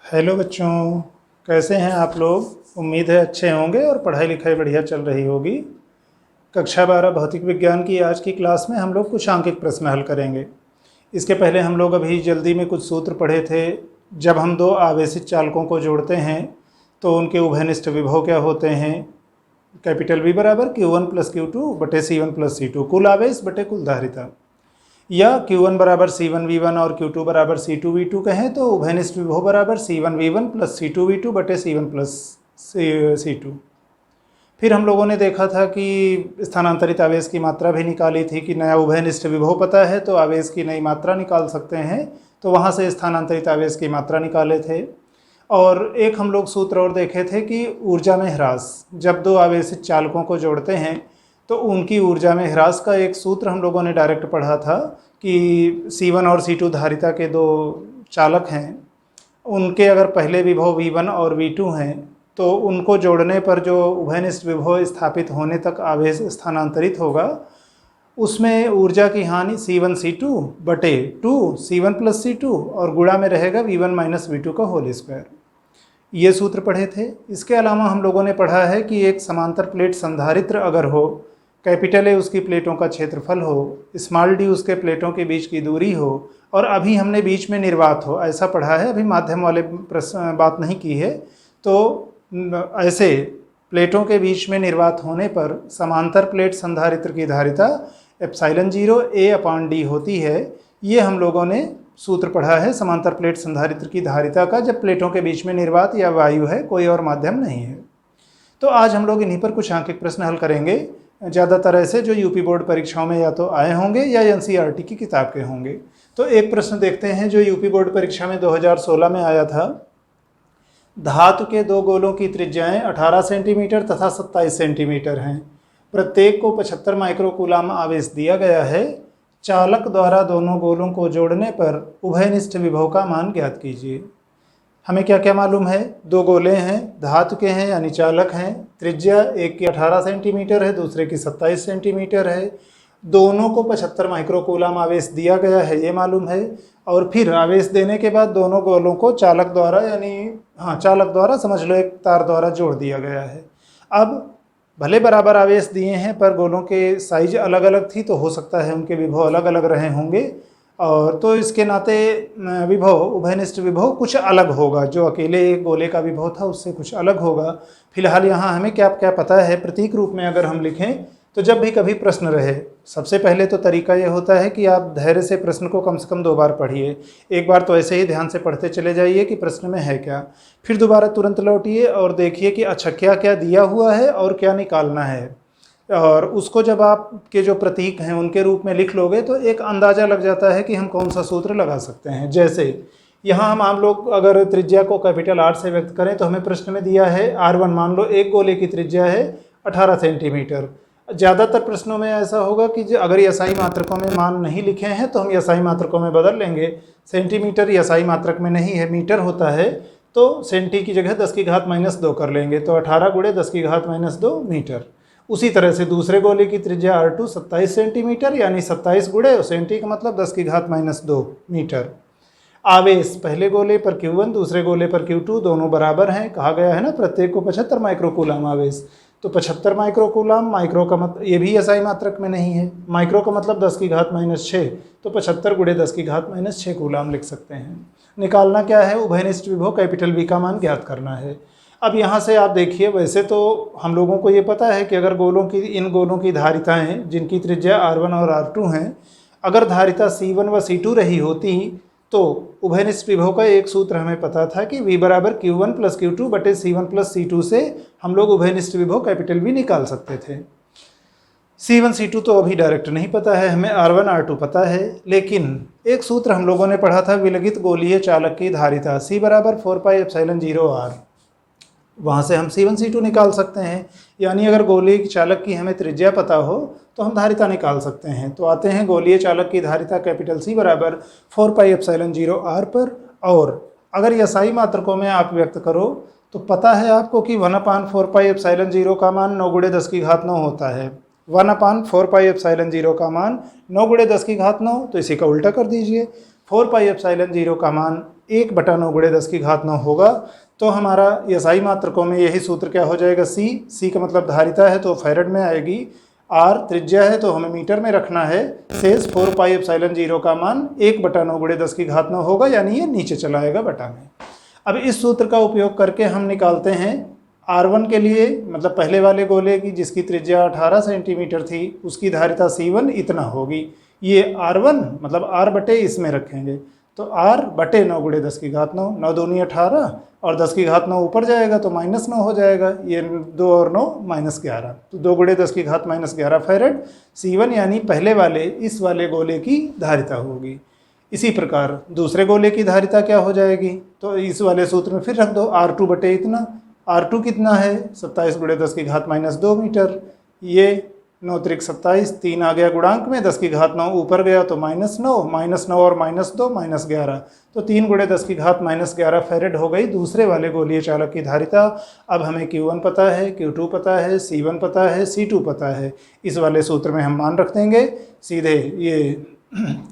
Hello बच्चों, कैसे हैं आप लोग। उम्मीद है अच्छे होंगे और पढ़ाई लिखाई बढ़िया चल रही होगी। कक्षा 12 भौतिक विज्ञान की आज की क्लास में हम लोग कुछ आंकिक प्रश्न हल करेंगे। इसके पहले हम लोग अभी जल्दी में कुछ सूत्र पढ़े थे। जब हम दो आवेशित चालकों को जोड़ते हैं तो उनके उभयनिष्ठ विभव क्या होते हैं। कैपिटल V बराबर Q1 प्लस Q2 बटे C1 प्लस C2, कुल आवेश बटे कुल धारिता। या Q1 बराबर C1V1 और Q2 बराबर C2V2 कहें तो उभयनिष्ठ विभव बराबर C1V1 प्लस C2V2 बटे C1 प्लस C2। फिर हम लोगों ने देखा था कि स्थानांतरित आवेश की मात्रा भी निकाली थी कि नया उभयनिष्ठ विभव पता है तो आवेश की नई मात्रा निकाल सकते हैं, तो वहाँ से स्थानांतरित आवेश की मात्रा निकाले थे। और एक हम लोग सूत्र और देखे थे कि ऊर्जा में ह्रास, जब दो आवेशित चालकों को जोड़ते हैं तो उनकी ऊर्जा में ह्रास का एक सूत्र हम लोगों ने डायरेक्ट पढ़ा था कि C1 और C2 धारिता के दो चालक हैं, उनके अगर पहले विभव V1 और V2 हैं तो उनको जोड़ने पर जो उभयनिष्ठ विभव स्थापित होने तक आवेश स्थानांतरित होगा उसमें ऊर्जा की हानि C1 C2 बटे 2 C1 प्लस C2 और गुणा में रहेगा V1 माइनस V2 का होल स्क्वायर। ये सूत्र पढ़े थे। इसके अलावा हम लोगों ने पढ़ा है कि एक समांतर प्लेट संधारित्र अगर हो, कैपिटल ए उसकी प्लेटों का क्षेत्रफल हो, स्मॉल डी उसके प्लेटों के बीच की दूरी हो और अभी हमने बीच में निर्वात हो, ऐसा पढ़ा है। अभी माध्यम वाले प्रश्न बात नहीं की है। तो ऐसे प्लेटों के बीच में निर्वात होने पर समांतर प्लेट संधारित्र की धारिता एप्सिलॉन 0 A/D होती है। ये हम लोगों ने सूत्र पढ़ा है समांतर प्लेट संधारित्र की धारिता का, जब प्लेटों के बीच में निर्वात या वायु है, कोई और माध्यम नहीं है। तो आज हम लोग इन्हीं पर कुछ आंकिक प्रश्न हल करेंगे, ज़्यादातर ऐसे जो यूपी बोर्ड परीक्षाओं में या तो आए होंगे या एनसीईआरटी की किताब के होंगे। तो एक प्रश्न देखते हैं जो यूपी बोर्ड परीक्षा में 2016 में आया था। धातु के दो गोलों की त्रिज्याएं 18 सेंटीमीटर तथा 27 सेंटीमीटर हैं। प्रत्येक को 75 माइक्रोकूलाम आवेश दिया गया है। चालक द्वारा दोनों गोलों को जोड़ने पर उभयनिष्ठ विभव का मान ज्ञात कीजिए। हमें क्या क्या मालूम है, दो गोले हैं, धातु के हैं यानी चालक हैं, त्रिज्या एक की 18 सेंटीमीटर है, दूसरे की 27 सेंटीमीटर है, दोनों को 75 माइक्रोकूलाम आवेश दिया गया है, ये मालूम है। और फिर आवेश देने के बाद दोनों गोलों को चालक द्वारा चालक द्वारा समझ लो एक तार द्वारा जोड़ दिया गया है। अब भले बराबर आवेश दिए हैं पर गोलों के साइज अलग अलग थी, तो हो सकता है उनके विभव अलग अलग रहे होंगे, और तो इसके नाते विभव उभयनिष्ठ विभव कुछ अलग होगा। जो अकेले एक गोले का विभव था उससे कुछ अलग होगा। फिलहाल यहाँ हमें क्या क्या पता है, प्रतीक रूप में अगर हम लिखें तो जब भी कभी प्रश्न रहे, सबसे पहले तो तरीका ये होता है कि आप धैर्य से प्रश्न को कम से कम 2 बार पढ़िए। एक बार तो ऐसे ही ध्यान से पढ़ते चले जाइए कि प्रश्न में है क्या, फिर दोबारा तुरंत लौटिए और देखिए कि अच्छा क्या क्या दिया हुआ है और क्या निकालना है, और उसको जब आपके जो प्रतीक हैं उनके रूप में लिख लोगे तो एक अंदाज़ा लग जाता है कि हम कौन सा सूत्र लगा सकते हैं। जैसे यहाँ हम लोग अगर त्रिज्या को कैपिटल R से व्यक्त करें तो हमें प्रश्न में दिया है R1, मान लो एक गोले की त्रिज्या है 18 सेंटीमीटर। ज़्यादातर प्रश्नों में ऐसा होगा कि अगर यसाई मात्रकों में मान नहीं लिखे हैं तो हम यसाई मात्रकों में बदल लेंगे। सेंटीमीटर यसाई मात्रक में नहीं है, मीटर होता है, तो सेंटी की जगह 10⁻² कर लेंगे, तो 18 × 10⁻² मीटर। उसी तरह से दूसरे गोले की त्रिज्या R2 27 सेंटीमीटर यानी 27 गुणे सेंटी का मतलब 10⁻² मीटर। आवेश पहले गोले पर Q1 दूसरे गोले पर Q2 दोनों बराबर हैं, कहा गया है ना प्रत्येक को 75 माइक्रोकूलाम आवेश, तो 75 माइक्रोकूलाम, माइक्रो का मतलब ये भी एसआई मात्रक में नहीं है, माइक्रो का मतलब 10⁻6, तो 75 × 10⁻6 कूलाम लिख सकते हैं। निकालना क्या है, उभयनिष्ठ विभव कैपिटल V का मान ज्ञात करना है। अब यहाँ से आप देखिए, वैसे तो हम लोगों को ये पता है कि अगर इन गोलों की धारिताएं जिनकी त्रिज्या R1 और R2 हैं, अगर धारिता C1 व C2 रही होती तो उभयनिष्ठ विभव का एक सूत्र हमें पता था कि V बराबर Q1 प्लस Q2 बटे C1 प्लस C2 से हम लोग उभयनिष्ठ विभव कैपिटल V निकाल सकते थे। C1 C2 तो अभी डायरेक्ट नहीं पता है, हमें R1 R2 पता है, लेकिन एक सूत्र हम लोगों ने पढ़ा था विलगित गोलीय चालक की धारिता C बराबर 4πε0R, वहाँ से हम C1 C2 निकाल सकते हैं। यानी अगर गोलीय चालक की हमें त्रिज्या पता हो तो हम धारिता निकाल सकते हैं। तो आते हैं गोलीय चालक की धारिता कैपिटल C बराबर 4πε0R पर, और अगर यसाई मात्रकों में आप व्यक्त करो तो पता है आपको कि 1/4πε0 का मान 9 × 10⁹ होता है। 1/4πε0 का मान 9 × 10⁹, तो इसी का उल्टा कर दीजिए। 4πε0 का मान 1/9 × 10⁹ होगा। तो हमारा SI मात्रकों में यही सूत्र क्या हो जाएगा, C का मतलब धारिता है तो फैरड में आएगी, R त्रिज्या है तो हमें मीटर में रखना है, शेष 4πε0 का मान 1/9 × 10⁹ होगा, यानी ये नीचे चला आएगा बटा में। अब इस सूत्र का उपयोग करके हम निकालते हैं R1 के लिए, मतलब पहले वाले गोले की जिसकी त्रिज्या 18 सेंटीमीटर थी, उसकी धारिता C1 इतना होगी। ये R1 मतलब R बटे इसमें रखेंगे तो R बटे 9 × 10⁹, 9 दूनी 18 और 10⁹ ऊपर जाएगा तो -9 हो जाएगा, ये 2 और 9 -11, तो 2 × 10⁻11 फैरड C1 यानी पहले वाले इस वाले गोले की धारिता होगी। इसी प्रकार दूसरे गोले की धारिता क्या हो जाएगी, तो इस वाले सूत्र में फिर रख दो, R2 बटे इतना, R2 कितना है 27 × 10⁻2 मीटर, ये 9 त्रिक 27, 3 आ गया गुणांक में, 10⁹ ऊपर गया तो -9 और -2 -11, तो 3 × 10⁻11 फैरड हो गई दूसरे वाले गोलीय चालक की धारिता। अब हमें Q1 पता है, Q2 पता है, C1 पता है, C2 पता है, इस वाले सूत्र में हम मान रख देंगे सीधे, ये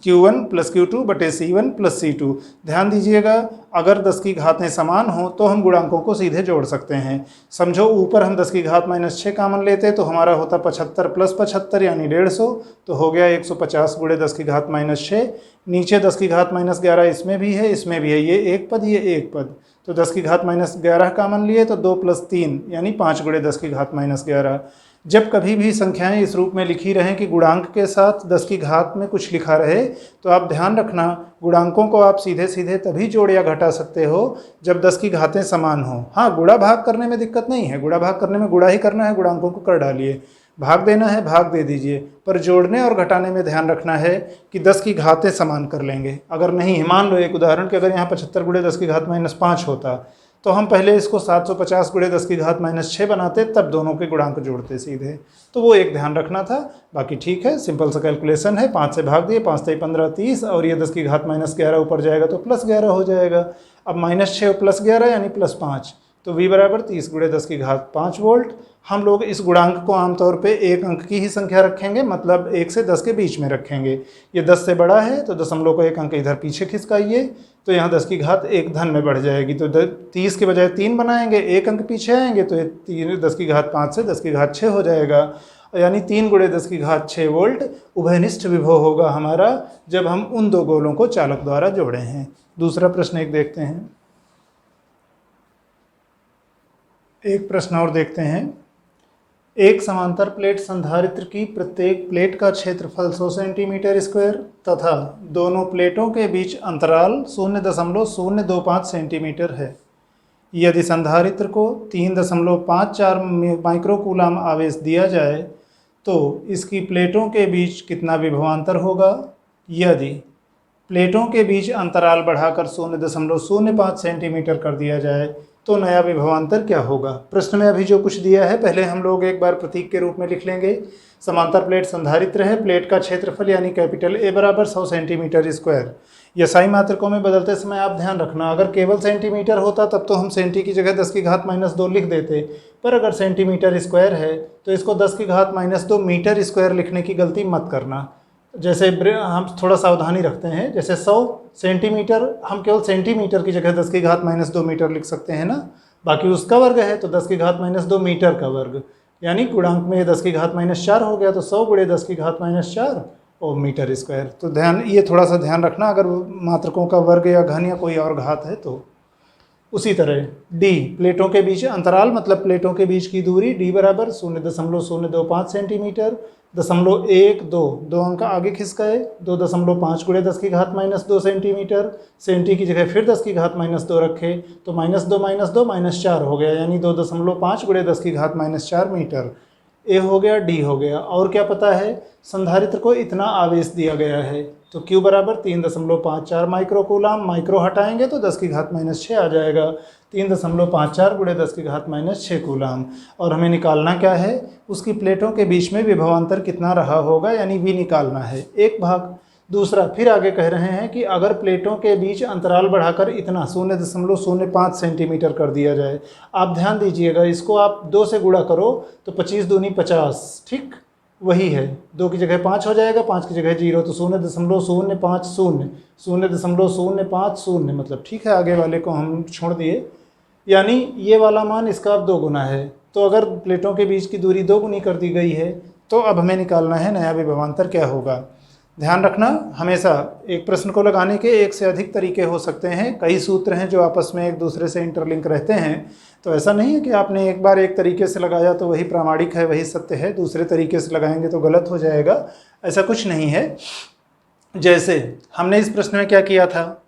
Q1 + Q2 बटे C1 + C2। ध्यान दीजिएगा, अगर 10 समान हो तो हम गुणांकों को सीधे जोड़ सकते हैं। समझो ऊपर हम 10⁻6 कामन लेते तो हमारा होता 75 + 75 यानी 150, तो हो गया 150 × 10⁻6। नीचे 10⁻11 इसमें भी है, इसमें भी है, ये एक पद, ये एक पद, तो 10⁻11 कामन लिए तो 2 + 3 यानी 5 × 10⁻11। जब कभी भी संख्याएं इस रूप में लिखी रहें कि गुणांक के साथ 10 की घात में कुछ लिखा रहे, तो आप ध्यान रखना गुणांकों को आप सीधे सीधे तभी जोड़ या घटा सकते हो जब 10 की घातें समान हो। हाँ, गुणा भाग करने में दिक्कत नहीं है, गुणा भाग करने में गुणा ही करना है, गुणांकों को कर डालिए, भाग देना है भाग दे दीजिए, पर जोड़ने और घटाने में ध्यान रखना है कि 10 की घातें समान कर लेंगे। अगर नहीं, मान लो एक उदाहरण कि अगर यहाँ 75 × 10⁻5 होता तो हम पहले इसको 750 × 10⁻6 बनाते, तब दोनों के गुणांक जोड़ते सीधे, तो वो एक ध्यान रखना था। बाकी ठीक है, सिंपल सा कैलकुलेशन है, 5 से भाग दिए, 5 से 15 30, और ये 10⁻11 ऊपर जाएगा तो +11 हो जाएगा। अब -6 + 11 यानी +5, तो V बराबर 30 × 10⁵ वोल्ट। हम लोग इस गुणांक को आमतौर पे एक अंक की ही संख्या रखेंगे, मतलब 1 से 10 के बीच में रखेंगे। ये 10 से बड़ा है तो दशमलव को एक अंक इधर पीछे खिसकाइए, तो यहाँ 10⁻1 धन में बढ़ जाएगी, तो 30 के बजाय 3 बनाएंगे, एक अंक पीछे आएंगे तो ये 10⁵5 से 10⁶ हो जाएगा, यानी 3 × 10⁶ वोल्ट उभयनिष्ठ विभव होगा हमारा जब हम उन दो गोलों को चालक द्वारा जोड़े हैं। दूसरा प्रश्न एक देखते हैं, एक प्रश्न और देखते हैं। एक समांतर प्लेट संधारित्र की प्रत्येक प्लेट का क्षेत्रफल 100 सेंटीमीटर² तथा दोनों प्लेटों के बीच अंतराल 0.025 सेंटीमीटर है। यदि संधारित्र को 3.54 माइक्रोकूलाम आवेश दिया जाए तो इसकी प्लेटों के बीच कितना विभवांतर होगा। यदि प्लेटों के बीच अंतराल बढ़ाकर 0.05 सेंटीमीटर कर दिया जाए तो नया विभवांतर क्या होगा। प्रश्न में अभी जो कुछ दिया है पहले हम लोग एक बार प्रतीक के रूप में लिख लेंगे। समांतर प्लेट संधारित्र है, प्लेट का क्षेत्रफल यानी कैपिटल A बराबर 100 सेंटीमीटर²। SI मात्रकों में बदलते समय आप ध्यान रखना, अगर केवल सेंटीमीटर होता तब तो हम सेंटी की जगह 10⁻2 लिख देते, पर अगर सेंटीमीटर² है तो इसको 10⁻2 मीटर² लिखने की गलती मत करना। जैसे हम थोड़ा सावधानी रखते हैं, जैसे 100 सेंटीमीटर हम केवल सेंटीमीटर की जगह 10⁻2 मीटर लिख सकते हैं ना, बाकी उसका वर्ग है तो 10⁻2 मीटर का वर्ग, यानी गुणांक में 10⁻4 हो गया तो 100 × 10⁻4 और मीटर²। तो ध्यान, ये थोड़ा सा ध्यान रखना अगर मात्रकों का वर्ग या घन या कोई और घात है तो। उसी तरह D, प्लेटों के बीच अंतराल मतलब प्लेटों के बीच की दूरी, D बराबर 0.025 सेंटीमीटर, 0.12 दो अंक आगे खिसकाए, 2.5 × 10⁻2 सेंटीमीटर, सेंटी की जगह फिर 10⁻2 रखे तो -2 -4 हो गया, यानी 2.5 × 10⁻4 मीटर। ए हो गया, डी हो गया। और क्या पता है, संधारित्र को इतना आवेश दिया गया है तो Q बराबर 3.54 माइक्रोकूलाम, माइक्रो हटाएंगे तो 10⁻6 आ जाएगा, 3.54 × 10⁻6 कूलाम। और हमें निकालना क्या है, उसकी प्लेटों के बीच में विभवांतर कितना रहा होगा, यानी V निकालना है, 1 भाग। दूसरा, फिर आगे कह रहे हैं कि अगर प्लेटों के बीच अंतराल बढ़ाकर इतना 0.05 सेंटीमीटर कर दिया जाए। आप ध्यान दीजिएगा, इसको आप 2 से गुणा करो तो 25 दूनी 50, ठीक, वही है, 2 की जगह 5 हो जाएगा, 5 की जगह 0, तो 0.050, 0.050 मतलब ठीक है, आगे वाले को हम छोड़ दिए। यानी ये वाला मान इसका अब 2 गुना है। तो अगर प्लेटों के बीच की दूरी 2 गुनी कर दी गई है तो अब हमें निकालना है नया विभवांतर क्या होगा। ध्यान रखना, हमेशा एक प्रश्न को लगाने के एक से अधिक तरीके हो सकते हैं, कई सूत्र हैं जो आपस में एक दूसरे से इंटरलिंक रहते हैं। तो ऐसा नहीं है कि आपने एक बार एक तरीके से लगाया तो वही प्रामाणिक है, वही सत्य है, दूसरे तरीके से लगाएंगे तो गलत हो जाएगा, ऐसा कुछ नहीं है। जैसे हमने इस प्रश्न में क्या किया था,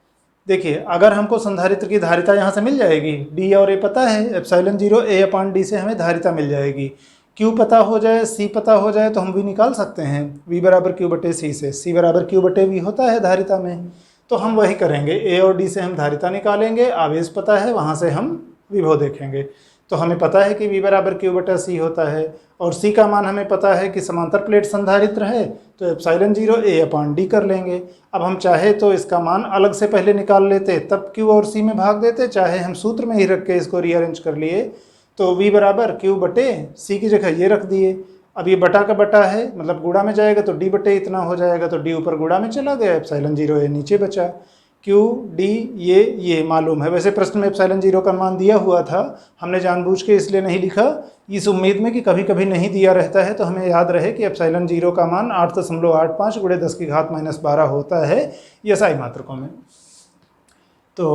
देखिए अगर हमको संधारित्र की धारिता यहाँ से मिल जाएगी, डी और ए पता है, एप्सिलॉन 0 A/d से हमें धारिता मिल जाएगी। क्यू पता हो जाए, सी पता हो जाए तो हम भी निकाल सकते हैं, V बराबर Q बटे C से, C बराबर Q बटे V होता है धारिता में। तो हम वही करेंगे, A और D से हम धारिता निकालेंगे, आवेश पता है, वहाँ से हम विभव देखेंगे। तो हमें पता है कि V बराबर Q बटा C होता है, और C का मान हमें पता है कि समांतर प्लेट संधारित्र है, तो एप्सिलॉन 0 A/d कर लेंगे। अब हम चाहे तो इसका मान अलग से पहले निकाल लेते, तब Q और C में भाग देते, चाहे हम सूत्र में ही रख के इसको रीअरेंज कर लिए, तो V बराबर Q बटे C की जगह ये रख दिए। अब ये बटा का बटा है, मतलब गुणा में जाएगा तो D बटे इतना हो जाएगा, तो D ऊपर गुणा में चला गया, एप्सिलॉन 0 A नीचे बचा। Q D ये मालूम है, वैसे प्रश्न में एप्सिलॉन 0 का मान दिया हुआ था, हमने जानबूझ के इसलिए नहीं लिखा, इस उम्मीद में कि कभी कभी नहीं दिया रहता है तो हमें याद रहे कि एप्सिलॉन 0 का मान 8.85 × 10⁻12 होता है SI मात्रकों में। तो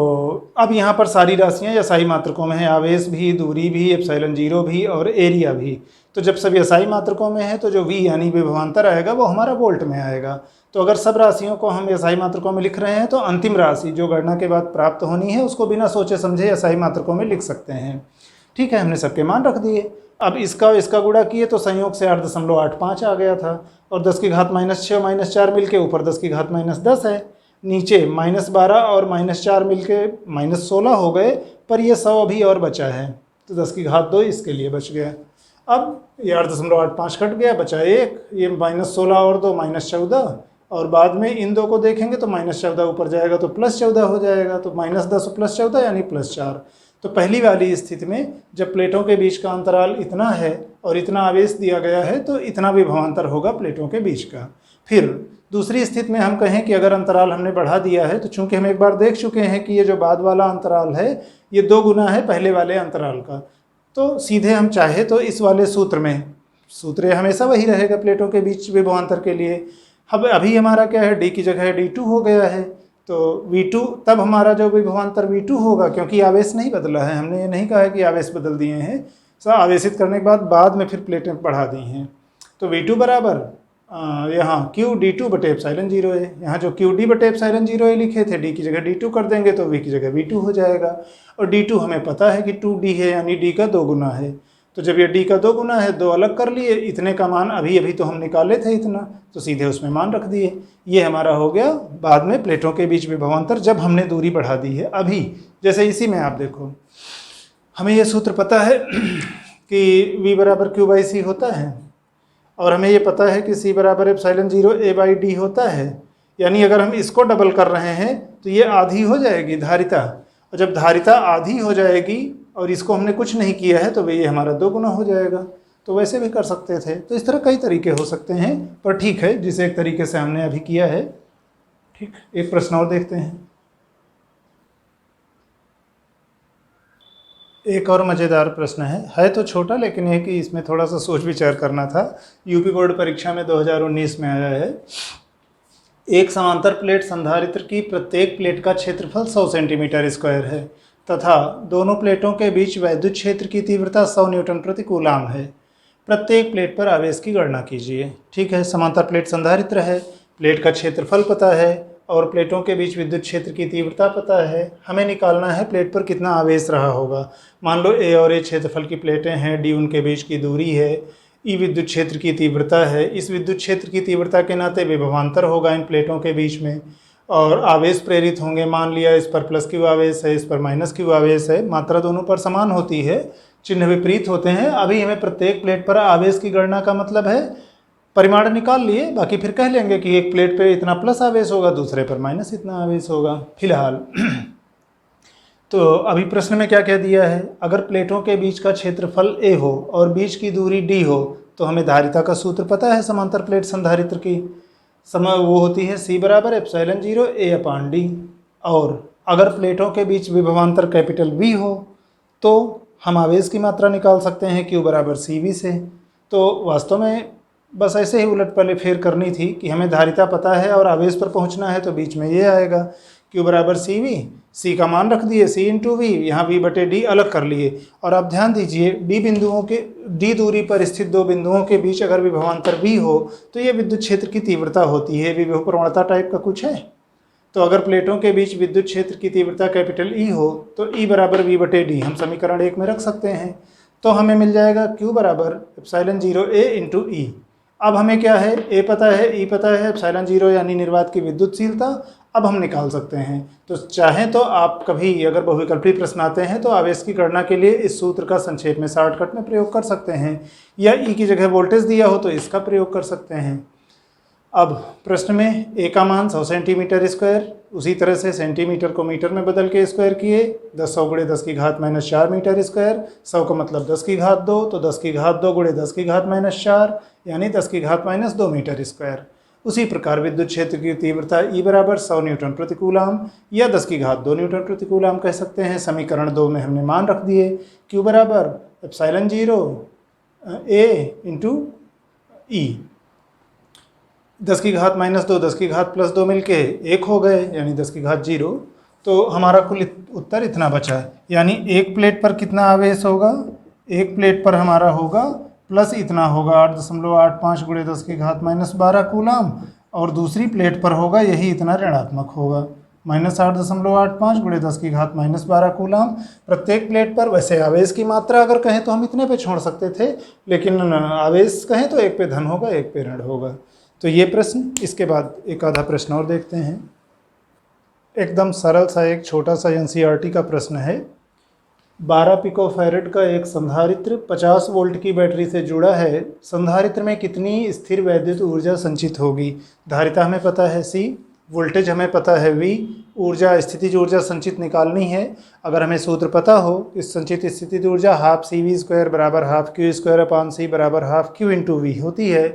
अब यहाँ पर सारी राशियाँ SI मात्रकों में हैं, आवेश भी, दूरी भी, एप्सिलॉन 0 भी और एरिया भी। तो जब सब SI मात्रकों में है तो जो V यानी विभवांतर आएगा वो हमारा वोल्ट में आएगा। तो अगर सब राशियों को हम SI मात्रकों में लिख रहे हैं तो अंतिम राशि जो गणना के बाद प्राप्त होनी है उसको बिना सोचे समझे SI मात्रकों में लिख सकते हैं। ठीक है, हमने सबके मान रख दिए। अब इसका गुणा किए तो संयोग से 8.85 आ गया था, और 10⁻6 - 4 मिलके ऊपर 10⁻10 है, नीचे -12 और -4 मिलके -16 हो गए, पर ये 100 अभी और बचा है, तो 10⁻2 इसके लिए बच गया। अब ये 8.85 कट गया, बचा 1, ये -16 और 2 -14, और बाद में इन दो को देखेंगे तो -14 ऊपर जाएगा तो +14 हो जाएगा, तो -10 + 14 यानी +4। तो पहली वाली स्थिति में जब प्लेटों के बीच का अंतराल इतना है और इतना आवेश दिया गया है तो इतना विभवांतर होगा प्लेटों के बीच का। फिर दूसरी स्थिति में हम कहें कि अगर अंतराल हमने बढ़ा दिया है, तो चूंकि हम एक बार देख चुके हैं कि ये जो बाद वाला अंतराल है ये 2 गुना है पहले वाले अंतराल का, तो सीधे हम चाहे तो इस वाले सूत्र में, सूत्र हमेशा वही रहेगा प्लेटों के बीच विभवांतर के लिए। अब अभी हमारा क्या है, D की जगह D2 हो गया है, तो V2 तब हमारा जो विभवांतर V2 होगा, क्योंकि आवेश नहीं बदला है, हमने ये नहीं कहा है कि आवेश बदल दिए हैं, सब आवेशित करने के बाद में फिर प्लेटें बढ़ा दी हैं। तो V2 बराबर यहाँ QD2 बटे एप्सिलॉन 0 है, यहाँ जो QD बटे एप्सिलॉन 0 है लिखे थे, D की जगह D2 कर देंगे तो V की जगह V2 हो जाएगा, और D2 हमें पता है कि 2D है, यानी D का 2 गुना है। तो जब ये D का 2 गुना है, 2 अलग कर लिए, इतने का मान अभी तो हम निकाले थे इतना, तो सीधे उसमें मान रख दिए। ये हमारा हो गया बाद में प्लेटों के बीच विभवांतर जब हमने दूरी बढ़ा दी है। अभी जैसे इसी में आप देखो, हमें ये सूत्र पता है कि V बराबर Q/C होता है, और हमें ये पता है कि C बराबर एप्सिलॉन 0 A/d होता है, यानी अगर हम इसको डबल कर रहे हैं तो ये आधी हो जाएगी धारिता, और जब धारिता आधी हो जाएगी और इसको हमने कुछ नहीं किया है तो ये हमारा 2 गुना हो जाएगा। तो वैसे भी कर सकते थे, तो इस तरह कई तरीके हो सकते हैं, पर ठीक है जिसे एक तरीके से हमने अभी किया है। ठीक, एक प्रश्न और देखते हैं। एक और मज़ेदार प्रश्न है तो छोटा, लेकिन यह कि इसमें थोड़ा सा सोच विचार करना था। यूपी बोर्ड परीक्षा में 2019 में आया है। एक समांतर प्लेट संधारित्र की प्रत्येक प्लेट का क्षेत्रफल 100 सेंटीमीटर स्क्वायर है तथा दोनों प्लेटों के बीच वैद्युत क्षेत्र की तीव्रता 100 न्यूटन प्रति कूलाम है। प्रत्येक प्लेट पर आवेश की गणना कीजिए। ठीक है, समांतर प्लेट संधारित्र है, प्लेट का क्षेत्रफल पता है और प्लेटों के बीच विद्युत क्षेत्र की तीव्रता पता है। हमें निकालना है प्लेट पर कितना आवेश रहा होगा। मान लो A और A क्षेत्रफल की प्लेटें हैं, D उनके बीच की दूरी है, E विद्युत क्षेत्र की तीव्रता है। इस विद्युत क्षेत्र की तीव्रता के नाते विभवांतर होगा इन प्लेटों के बीच में, और आवेश प्रेरित होंगे। मान लिया इस पर +Q आवेश है, इस पर -Q आवेश है, मात्रा दोनों पर समान होती है, चिन्ह विपरीत होते हैं। अभी हमें प्रत्येक प्लेट पर आवेश की गणना का मतलब है परिमाण निकाल लिए, बाकी फिर कह लेंगे कि एक प्लेट पे इतना प्लस आवेश होगा, दूसरे पर माइनस इतना आवेश होगा फिलहाल। तो अभी प्रश्न में क्या कह दिया है, अगर प्लेटों के बीच का क्षेत्रफल A हो और बीच की दूरी D हो तो हमें धारिता का सूत्र पता है समांतर प्लेट संधारित्र की, समय वो होती है C बराबर एप्सिलॉन 0 A/d। और अगर प्लेटों के बीच विभवांतर कैपिटल V हो तो हम आवेश की मात्रा निकाल सकते हैं Q बराबर CV से। तो वास्तव में बस ऐसे ही उलट पलट फेर करनी थी कि हमें धारिता पता है और आवेश पर पहुंचना है, तो बीच में ये आएगा Q बराबर CV, C का मान रख दिए C इंटू V, यहाँ V/d अलग कर लिए। और आप ध्यान दीजिए D दूरी पर स्थित दो बिंदुओं के बीच अगर विभवांतर V हो तो ये विद्युत क्षेत्र की तीव्रता होती है, विभव प्रवणता टाइप का कुछ है। तो अगर प्लेटों के बीच विद्युत क्षेत्र की तीव्रता कैपिटल E हो तो E बराबर V/d हम समीकरण 1 में रख सकते हैं। तो हमें मिल जाएगा Q बराबर एप्सिलॉन 0 A इंटू E। अब हमें क्या है, A पता है, E पता है, एप्सिलॉन 0 यानी निर्वात की विद्युतशीलता अब हम निकाल सकते हैं। तो चाहें तो आप कभी अगर बहुविकल्पी प्रश्न आते हैं तो आवेश की गणना के लिए इस सूत्र का संक्षेप में शॉर्टकट में प्रयोग कर सकते हैं, या E की जगह वोल्टेज दिया हो तो इसका प्रयोग कर सकते हैं। अब प्रश्न में A का मान 100 सेंटीमीटर स्क्वायर, उसी तरह से सेंटीमीटर को मीटर में बदल के स्क्वायर किए, 100 गुणे 10 की घात माइनस 4 मीटर स्क्वायर, 100 का मतलब 10 की घात 2, तो 10 की घात 2 गुणे 10 की घात माइनस 4 यानी 10 की घात माइनस 2 मीटर स्क्वायर। उसी प्रकार विद्युत क्षेत्र की तीव्रता E बराबर 100 न्यूटन प्रति कूलाम या 10 की घात 2 न्यूटन प्रति कूलाम कह सकते हैं। समीकरण 2 में हमने मान रख दिए Q बराबर एप्सिलॉन 0 A इंटू E, 10 की घात माइनस 2 10 की घात प्लस 2 मिलके 1 हो गए यानी 10 की घात 0। तो हमारा कुल उत्तर इतना बचा है, यानी एक प्लेट पर कितना आवेश होगा, एक प्लेट पर हमारा होगा प्लस इतना होगा 8.85 गुणे 10 की घात माइनस 12 कूलाम, और दूसरी प्लेट पर होगा यही इतना ऋणात्मक होगा माइनस 8.85 गुणे 10 की घात माइनस 12 कूलाम प्रत्येक प्लेट पर। वैसे आवेश की मात्रा अगर कहें तो हम इतने पे छोड़ सकते थे, लेकिन आवेश कहें तो एक पे धन होगा एक पे ऋण होगा। तो ये प्रश्न, इसके बाद एक आधा प्रश्न और देखते हैं। एकदम सरल सा एक छोटा सा एनसीईआरटी का प्रश्न है। 12 पिकोफैरेड का एक संधारित्र 50 वोल्ट की बैटरी से जुड़ा है, संधारित्र में कितनी स्थिर वैद्युत ऊर्जा संचित होगी। धारिता हमें पता है C, वोल्टेज हमें पता है V, ऊर्जा स्थितिज ऊर्जा संचित निकालनी है। अगर हमें सूत्र पता हो, इस संचित स्थितिज ऊर्जा हाफ CV² बराबर हाफ Q² बराबर हाफ Q इंटू V होती है।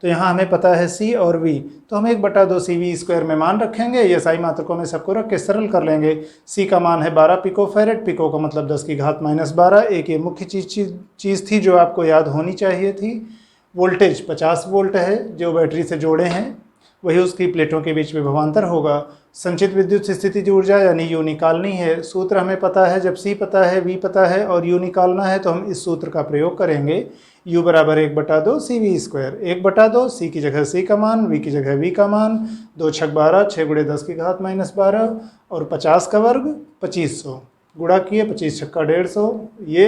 तो यहाँ हमें पता है C और V, तो हम 1/2 CV² में मान रखेंगे, ये साई मात्रकों में सबको रख के सरल कर लेंगे। C का मान है 12 पिकोफैरेड, पिको का मतलब 10 की घात माइनस 12। एक ये मुख्य चीज़ थी जो आपको याद होनी चाहिए थी। वोल्टेज 50 वोल्ट है जो बैटरी से जोड़े हैं, वही उसकी प्लेटों के बीच विभवांतर होगा। संचित विद्युत स्थितिज ऊर्जा यानी U निकालनी है। सूत्र हमें पता है, जब C पता है, V पता है और U निकालना है तो हम इस सूत्र का प्रयोग करेंगे। U बराबर 1/2 CV², 1/2 C की जगह C का मान, V की जगह V का मान, 2 छक 12, 6 गुणे 10 की घात माइनस 12 और 50 का वर्ग 2500 गुणा किए 25 छक्का 150, ये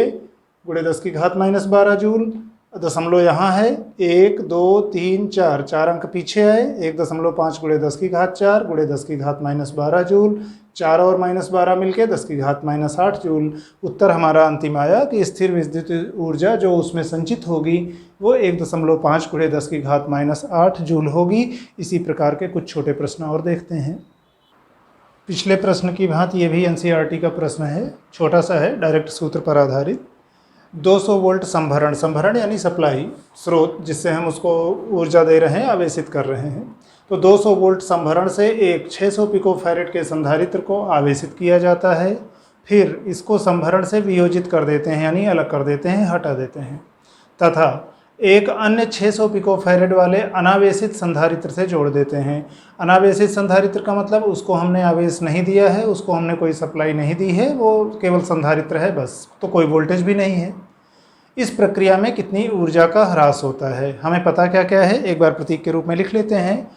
गुणे 10 की घात माइनस 12 जूल। दशमलव यहाँ है 1 2 3 4, 4 अंक पीछे आए, 1.5 गुणे 10 की घात 4 गुणे 10 की घात माइनस 12 जूल, 4 और माइनस 12 मिलके 10 की घात माइनस 8 जूल। उत्तर हमारा अंतिम आया कि स्थिर विद्युत ऊर्जा जो उसमें संचित होगी वो 1.5 गुणे 10 की घात माइनस 8 जूल होगी। इसी प्रकार के कुछ छोटे प्रश्न और देखते हैं। पिछले प्रश्न की भांति ये भी एनसीईआरटी का प्रश्न है, छोटा सा है, डायरेक्ट सूत्र पर आधारित। 200 वोल्ट संभरण यानी सप्लाई स्रोत, जिससे हम उसको ऊर्जा दे रहे हैं, आवेशित कर रहे हैं। तो 200 वोल्ट संभरण से एक 600 पिकोफैरेड के संधारित्र को आवेशित किया जाता है, फिर इसको संभरण से वियोजित कर देते हैं यानी अलग कर देते हैं, हटा देते हैं, तथा एक अन्य 600 पिकोफैरेड वाले अनावेशित संधारित्र से जोड़ देते हैं। अनावेशित संधारित्र का मतलब उसको हमने आवेश नहीं दिया है, उसको हमने कोई सप्लाई नहीं दी है, वो केवल संधारित्र है बस, तो कोई वोल्टेज भी नहीं है। इस प्रक्रिया में कितनी ऊर्जा का ह्रास होता है, हमें पता क्या क्या है, एक बार प्रतीक के रूप में लिख लेते हैं।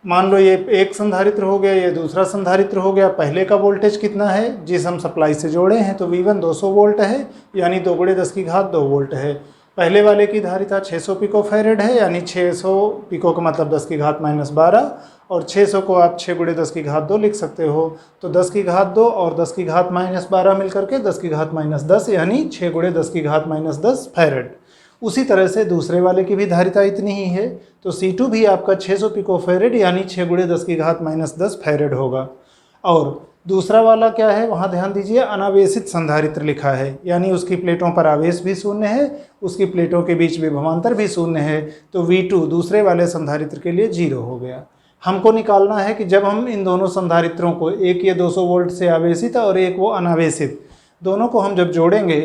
मान लो ये एक संधारित्र हो गया, ये दूसरा संधारित्र हो गया। पहले का वोल्टेज कितना है जिस हम सप्लाई से जोड़े हैं, तो V1 200 वोल्ट है यानी 2 गुणे 10 की घात 2 वोल्ट है। पहले वाले की धारिता 600 पिकोफैरेड है यानी 600 पिको का मतलब 10 की घात माइनस 12, और 600 को आप 6 गुणे 10 की घात 2 लिख सकते हो। तो 10 की घात 2 और 10 की घात माइनस 12 मिलकर के 10 की घात माइनस 10 यानी 6 गुणे 10 की घात माइनस 10 फैरेड। उसी तरह से दूसरे वाले की भी धारिता इतनी ही है, तो C2 भी आपका 600 पिकोफैरेड यानी 6 गुणे 10 की घात माइनस 10 फैरेड होगा। और दूसरा वाला क्या है, वहाँ ध्यान दीजिए अनावेशित संधारित्र लिखा है, यानी उसकी प्लेटों पर आवेश भी शून्य है, उसकी प्लेटों के बीच विभवांतर भी शून्य है, तो V2 दूसरे वाले संधारित्र के लिए 0 हो गया। हमको निकालना है कि जब हम इन दोनों संधारित्रों को, एक ये 200 वोल्ट से आवेशित और एक वो अनावेशित, दोनों को हम जब जोड़ेंगे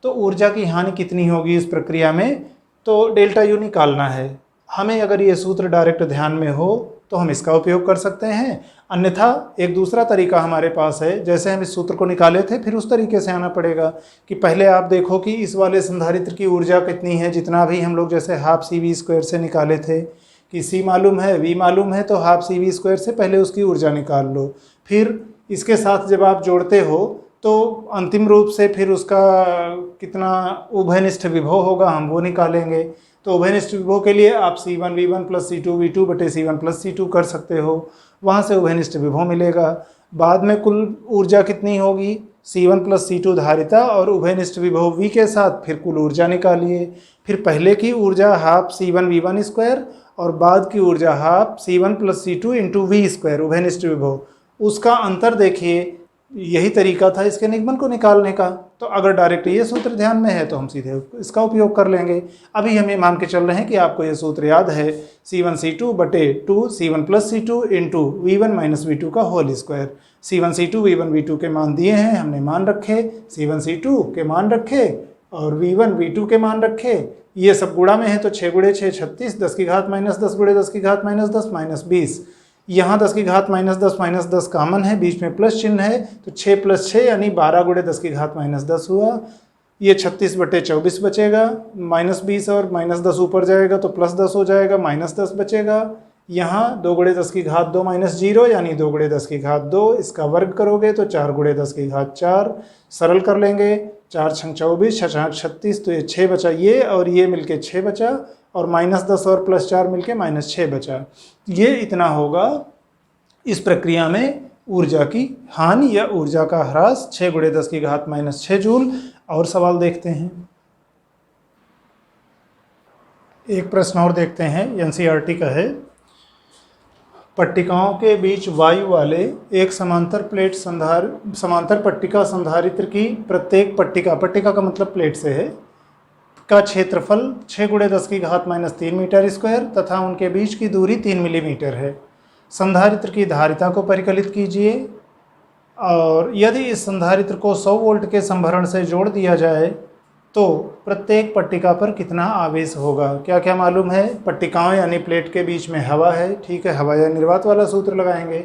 तो ऊर्जा की हानि कितनी होगी इस प्रक्रिया में, तो डेल्टा यू निकालना है हमें। अगर ये सूत्र डायरेक्ट ध्यान में हो तो हम इसका उपयोग कर सकते हैं, अन्यथा एक दूसरा तरीका हमारे पास है। जैसे हम इस सूत्र को निकाले थे फिर उस तरीके से आना पड़ेगा कि पहले आप देखो कि इस वाले संधारित्र की ऊर्जा कितनी है, जितना भी हम लोग जैसे हाफ CV² से निकाले थे कि C मालूम है V मालूम है, तो हाफ CV² से पहले उसकी ऊर्जा निकाल लो। फिर इसके साथ जब आप जोड़ते हो तो अंतिम रूप से फिर उसका कितना उभयनिष्ठ विभव होगा हम वो निकालेंगे। तो उभयनिष्ठ विभव के लिए आप C1V1 + C2V2 बटे C1 + C2 कर सकते हो, वहाँ से उभयनिष्ठ विभव मिलेगा। बाद में कुल ऊर्जा कितनी होगी, C1 + C2 धारिता और उभयनिष्ठ विभव V के साथ फिर कुल ऊर्जा निकालिए। फिर पहले की ऊर्जा हाफ C1V1² और बाद की ऊर्जा हाफ C1 + C2 × V² उभयनिष्ठ विभव, उसका अंतर देखिए। यही तरीका था इसके निगमन को निकालने का। तो अगर डायरेक्ट ये सूत्र ध्यान में है तो हम सीधे इसका उपयोग कर लेंगे। अभी हम ये मान के चल रहे हैं कि आपको ये सूत्र याद है, C1C2 बटे 2 C1 + C2 × V1 - V2 का whole square. C1C2 V1 V2 के मान दिए हैं, हमने मान रखे, C1C2 के मान रखे और V1 V2 के मान रखे। ये सब गुणा में है तो 6 × 6 = 36, 10 की घात -10 × 10 की घात -10 -20। यहाँ 10 की घात -10 -10 कॉमन है, बीच में प्लस चिन्ह है, तो 6 + 6 यानी 12 × 10 की घात -10 हुआ। ये 36 बटे 24 बचेगा, -20 और -10 ऊपर जाएगा तो +10 हो जाएगा, -10 बचेगा। यहाँ 2 × 10 की घात 2 -0 यानी 2 × 10 की घात 2, इसका वर्ग करोगे तो 4 × 10 की घात 4, सरल कर लेंगे, 4 × 6 = 24, 6 × 36, तो ये 6 बचा ये और ये मिलके 6 बचा, और -10 और +4 मिलके -6 बचा। ये इतना होगा इस प्रक्रिया में ऊर्जा की हानि या ऊर्जा का ह्रास, 6 × 10 की घात -6 जूल। और सवाल देखते हैं, एक प्रश्न और देखते हैं, NCERT का है। पट्टिकाओं के बीच वायु वाले एक समांतर पट्टिका संधारित्र की प्रत्येक पट्टिका का मतलब प्लेट से है, का क्षेत्रफल 6 × 10 की घात -3 मीटर स्क्वायर तथा उनके बीच की दूरी 3 मिलीमीटर है। संधारित्र की धारिता को परिकलित कीजिए और यदि इस संधारित्र को 100 वोल्ट के संभरण से जोड़ दिया जाए तो प्रत्येक पट्टिका पर कितना आवेश होगा। क्या क्या मालूम है, पट्टिकाओं यानी प्लेट के बीच में हवा है, ठीक है, हवा या निर्वात वाला सूत्र लगाएंगे।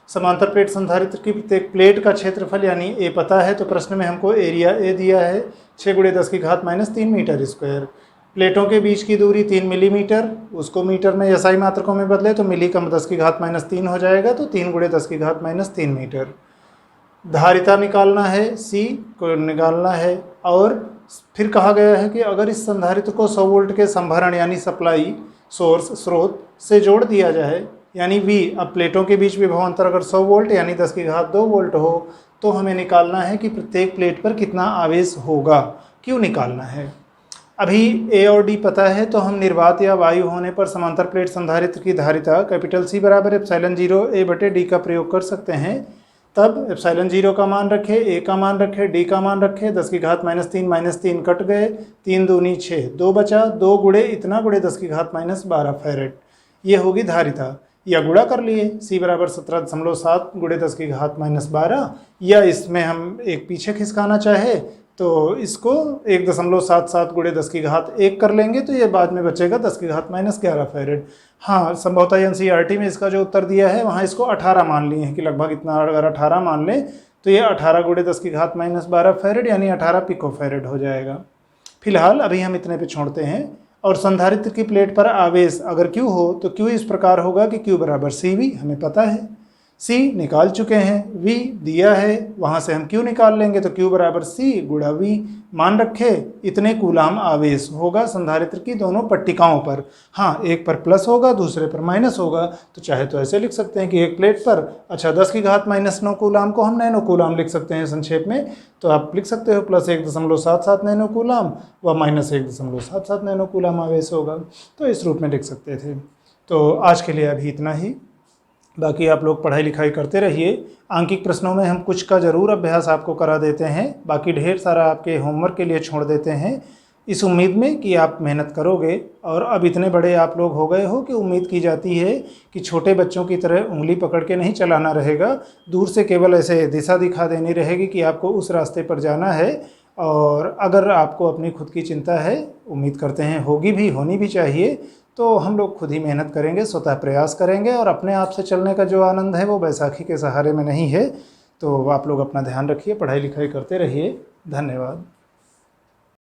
समांतर प्लेट संधारित्र की प्रत्येक प्लेट का क्षेत्रफल यानी ए पता है, तो प्रश्न में हमको एरिया ए दिया है 6 × 10 की घात -3 मीटर स्क्वायर। प्लेटों के बीच की दूरी 3 मिलीमीटर, उसको मीटर में SI मात्रकों में बदले तो मिली का 10 की घात -3 हो जाएगा, तो 3 × 10 की घात -3 मीटर। धारिता निकालना है, C को निकालना है, और फिर कहा गया है कि अगर इस संधारित्र को 100 वोल्ट के संभरण यानी सप्लाई स्रोत से जोड़ दिया जाए यानी V, अब प्लेटों के बीच विभवांतर अगर 100 वोल्ट यानी 10 की घात 2 वोल्ट हो तो हमें निकालना है कि प्रत्येक प्लेट पर कितना आवेश होगा। क्यों निकालना है, अभी A और D पता है, तो हम निर्वात या वायु होने पर समांतर प्लेट संधारित्र की धारिता C = ε0 A/D का प्रयोग कर सकते हैं। तब ε0 का मान रखे, A का मान रखे, D का मान रखे, 10 की घात -3 कट गए, 3 दूनी 6, 2 बचा, 2 गुणे इतना × 10 की घात -12 फैरेड, ये होगी धारिता। या गुणा कर लिए, C = 17.7 × 10 की घात -12, या इसमें हम एक पीछे खिसकाना चाहे तो इसको 1.77 × 10 की घात 1 कर लेंगे, तो ये बाद में बचेगा 10 की घात -11 फैरेड। हाँ, संभवतः NCERT में इसका जो उत्तर दिया है वहाँ इसको 18 मान लिए हैं कि लगभग इतना, अगर 18 मान लें तो ये 18 × 10 की घात -12 फैरेड यानी 18 पिको फैरेड हो जाएगा। फिलहाल अभी हम इतने पे छोड़ते हैं। और संधारित्र की प्लेट पर आवेश अगर Q हो तो Q इस प्रकार होगा कि Q = CV, हमें पता है, C निकाल चुके हैं, V दिया है, वहाँ से हम Q निकाल लेंगे, तो Q = C × V। मान रखे इतने कूलाम आवेश होगा संधारित्र की दोनों पट्टिकाओं पर। हाँ, एक पर प्लस होगा दूसरे पर माइनस होगा, तो चाहे तो ऐसे लिख सकते हैं कि एक प्लेट पर 10 की घात -9 कूलाम को हम नैनो कूलाम लिख सकते हैं संक्षेप में, तो आप लिख सकते हो +1.77 नैनो कूलाम व -1.77 नैनो कूलाम आवेश होगा, तो इस रूप में लिख सकते थे। तो आज के लिए अभी इतना ही। बाकी आप लोग पढ़ाई लिखाई करते रहिए। आंकिक प्रश्नों में हम कुछ का ज़रूर अभ्यास आपको करा देते हैं, बाकी ढेर सारा आपके होमवर्क के लिए छोड़ देते हैं, इस उम्मीद में कि आप मेहनत करोगे। और अब इतने बड़े आप लोग हो गए हो कि उम्मीद की जाती है कि छोटे बच्चों की तरह उंगली पकड़ के नहीं चलाना रहेगा, दूर से केवल ऐसे दिशा दिखा देनी रहेगी कि आपको उस रास्ते पर जाना है। और अगर आपको अपनी खुद की चिंता है, उम्मीद करते हैं होगी भी, होनी भी चाहिए, तो हम लोग खुद ही मेहनत करेंगे, स्वतः प्रयास करेंगे। और अपने आप से चलने का जो आनंद है वो बैसाखी के सहारे में नहीं है। तो आप लोग अपना ध्यान रखिए, पढ़ाई लिखाई करते रहिए। धन्यवाद।